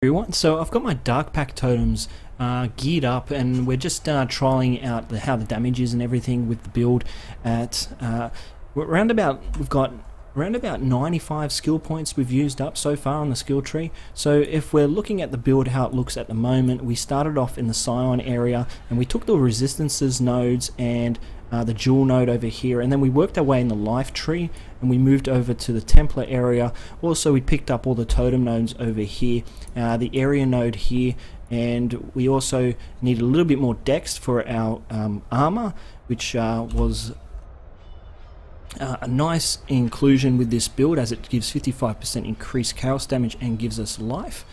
Everyone, so I've got my Dark Pact Totems geared up, and we're just trialing out how the damage is and everything with the build. We've got around about 95 skill points we've used up so far on the skill tree. So if we're looking at the build, how it looks at the moment, we started off in the Scion area, and we took the resistances nodes and the jewel node over here, and then we worked our way in the life tree, and we moved over to the Templar area. Also, we picked up all the totem nodes over here, the area node here, and we also need a little bit more dex for our armor, which was a nice inclusion with this build, as it gives 55% increased chaos damage and gives us life.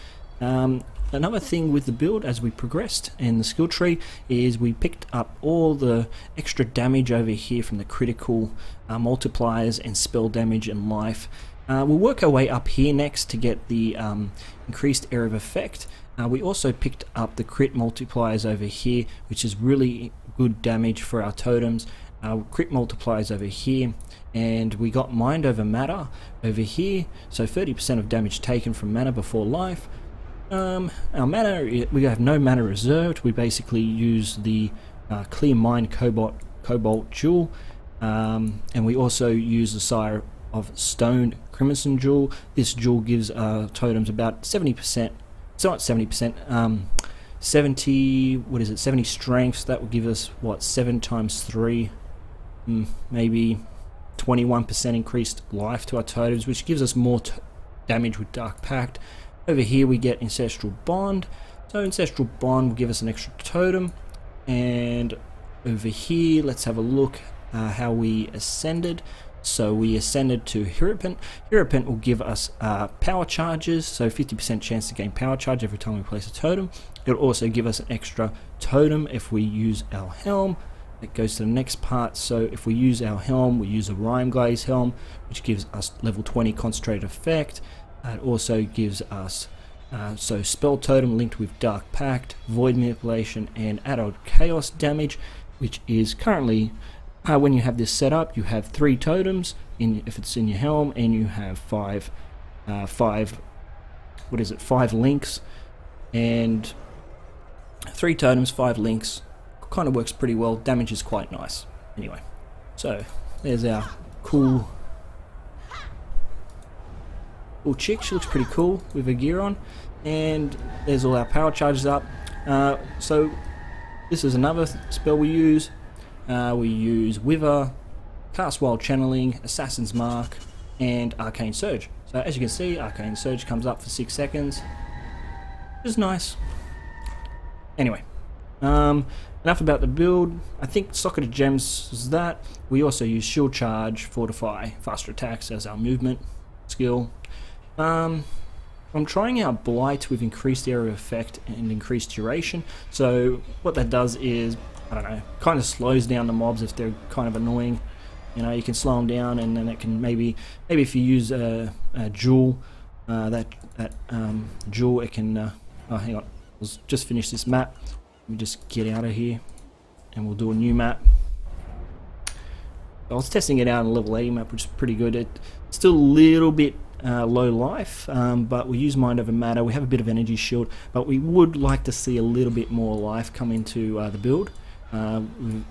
Another thing with the build as we progressed in the skill tree is we picked up all the extra damage over here from the critical multipliers and spell damage and life. We'll work our way up here next to get the increased area of effect. We also picked up the crit multipliers over here, which is really good damage for our totems. Crit multipliers over here, and we got mind over matter over here, so 30% of damage taken from mana before life. Our mana, we have no mana reserved. We basically use the Clear Mind Cobalt Jewel, and we also use the Sire of Stone Crimson Jewel. This jewel gives totems about 70%. It's not 70%. 70 strength. That will give us what, 7 times 3, maybe 21% increased life to our totems, which gives us more damage with Dark Pact. Over here we get Ancestral Bond, so Ancestral Bond will give us an extra totem. And over here, let's have a look how we ascended. So we ascended to Hiripent. Hiripent will give us power charges, so 50% chance to gain power charge every time we place a totem. It'll also give us an extra totem if we use our helm. It goes to the next part. So if we use our helm, we use a Rime Glaze helm, which gives us level 20 concentrated effect. It also gives us so spell totem linked with Dark Pact, void manipulation, and added chaos damage, which is currently when you have this set up, you have 3 totems if it's in your helm, and you have 5 links, and 3 totems, 5 links. Kind of works pretty well. Damage is quite nice. Anyway, so there's our cool chick. She looks pretty cool with her gear on, and there's all our power charges up. So this is another spell we use. We use Wither, Cast Wild Channeling, Assassin's Mark, and Arcane Surge. So as you can see, Arcane Surge comes up for 6 seconds. Which is nice. Anyway, enough about the build. I think Socketed Gems is that. We also use Shield Charge, Fortify, Faster Attacks as our movement skill. I'm trying out Blight with increased area of effect and increased duration. So what that does is, I don't know, kind of slows down the mobs if they're kind of annoying. You know, you can slow them down, and then it can maybe if you use a jewel, that jewel, it can. Oh, hang on, let's just finish this map. Let me just get out of here, and we'll do a new map. I was testing it out on a level 80 map, which is pretty good. It's still a little bit low life, but we use mind over matter. We have a bit of energy shield, but we would like to see a little bit more life come into the build.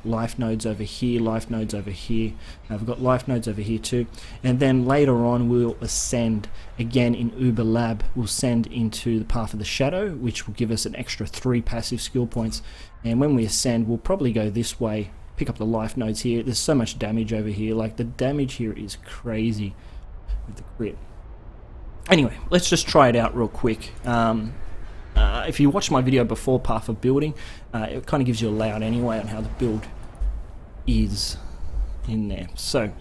Life nodes over here, life nodes over here. We've got life nodes over here too, and then later on we'll ascend again in Uber Lab. We'll send into the Path of the Shadow, which will give us an extra 3 passive skill points. And when we ascend, we'll probably go this way, pick up the life nodes here. There's so much damage over here. Like, the damage here is crazy with the crit. Anyway, let's just try it out real quick. If you watched my video before, Path of Building, it kind of gives you a layout anyway on how the build is in there. So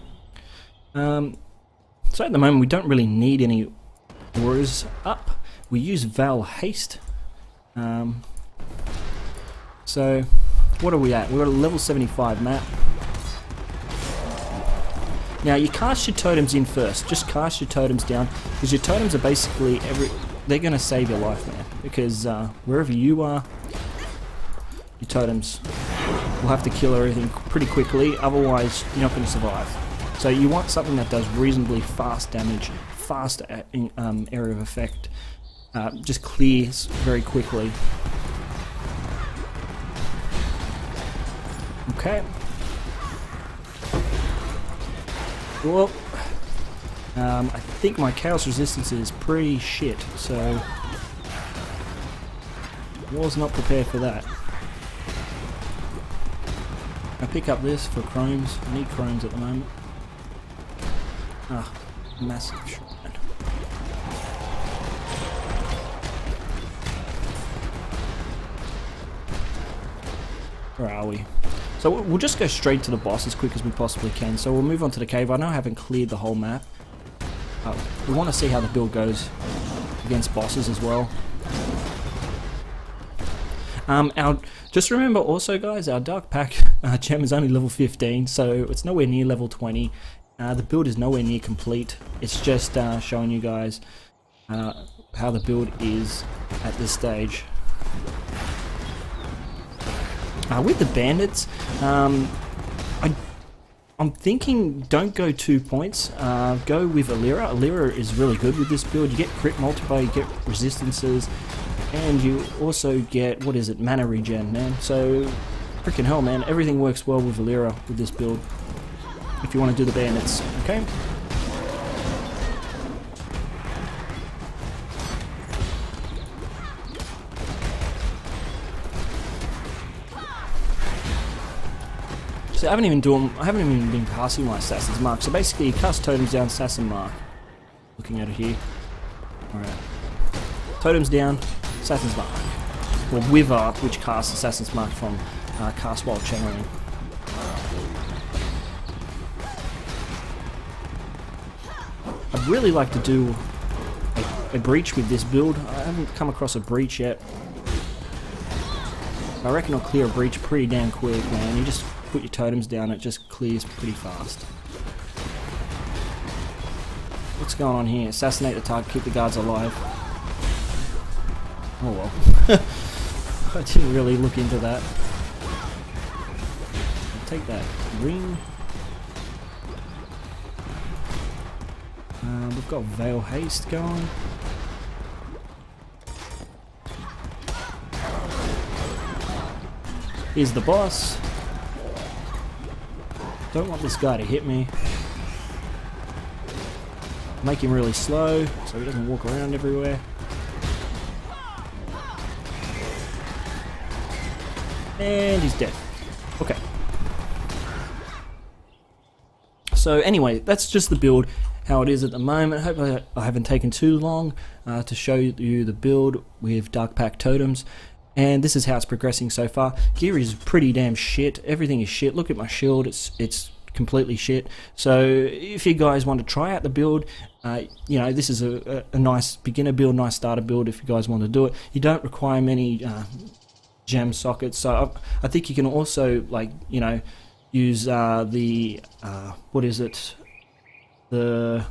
at the moment we don't really need any auras up. We use Val Haste. So what are we at? We're at a level 75 map. Now you cast your totems in first. Just cast your totems down, because your totems are basically they're going to save your life, man. Because wherever you are, your totems will have to kill everything pretty quickly. Otherwise, you're not going to survive. So you want something that does reasonably fast damage, fast area of effect, just clears very quickly. Okay. Well, I think my chaos resistance is pretty shit, so I was not prepared for that. I pick up this for chromes. I need chromes at the moment. Ah, massive shrine. Where are we? So we'll just go straight to the boss as quick as we possibly can. So we'll move on to the cave. I know I haven't cleared the whole map. We want to see how the build goes against bosses as well. Just remember also, guys, our Dark Pact gem is only level 15, so it's nowhere near level 20. The build is nowhere near complete. It's just showing you guys how the build is at this stage. With the bandits, I'm thinking don't go 2 points, go with Alira. Alira is really good with this build. You get crit multiplier, you get resistances, and you also get, what is it, mana regen, man. So, freaking hell, man, everything works well with Alira with this build, if you want to do the bandits, okay? So I haven't even been passing my assassin's mark. So basically, you cast totems down, assassin mark. Looking at it here. Alright. Totems down, assassin's mark. Or Wither, which casts assassin's mark from cast while channeling. I'd really like to do a breach with this build. I haven't come across a breach yet. I reckon I'll clear a breach pretty damn quick, man. You just put your totems down, it just clears pretty fast. What's going on here? Assassinate the target, keep the guards alive. Oh well. I didn't really look into that. I'll take that ring. We've got Veil Haste going. Here's the boss. Don't want this guy to hit me. Make him really slow so he doesn't walk around everywhere. And he's dead. Okay. So anyway, that's just the build, how it is at the moment. Hopefully I haven't taken too long to show you the build with Dark Pact Totems. And this is how it's progressing so far. Gear is pretty damn shit. Everything is shit. Look at my shield. It's completely shit. So if you guys want to try out the build, you know, this is a nice beginner build, nice starter build if you guys want to do it. You don't require many gem sockets. So I think you can also, like, you know, use the what is it? The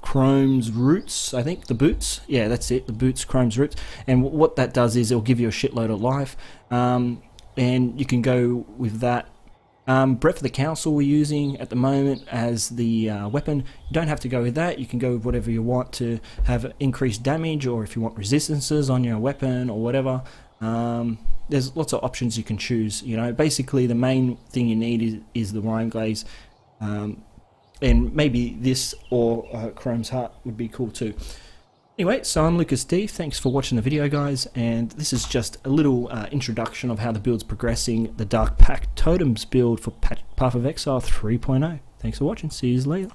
Chrome's Roots, I think, the boots. Yeah, that's it, the boots, Chrome's Roots. And what that does is it'll give you a shitload of life, and you can go with that. Breath of the Council we're using at the moment as the weapon. You don't have to go with that, you can go with whatever you want to have increased damage, or if you want resistances on your weapon or whatever. There's lots of options you can choose, you know. Basically the main thing you need is the Rhyme Glaze. And maybe this or Chrome's Heart would be cool too. Anyway, so I'm Lucas D. Thanks for watching the video, guys. And this is just a little introduction of how the build's progressing. The Dark Pact Totems build for Path of Exile 3.0. Thanks for watching. See you later.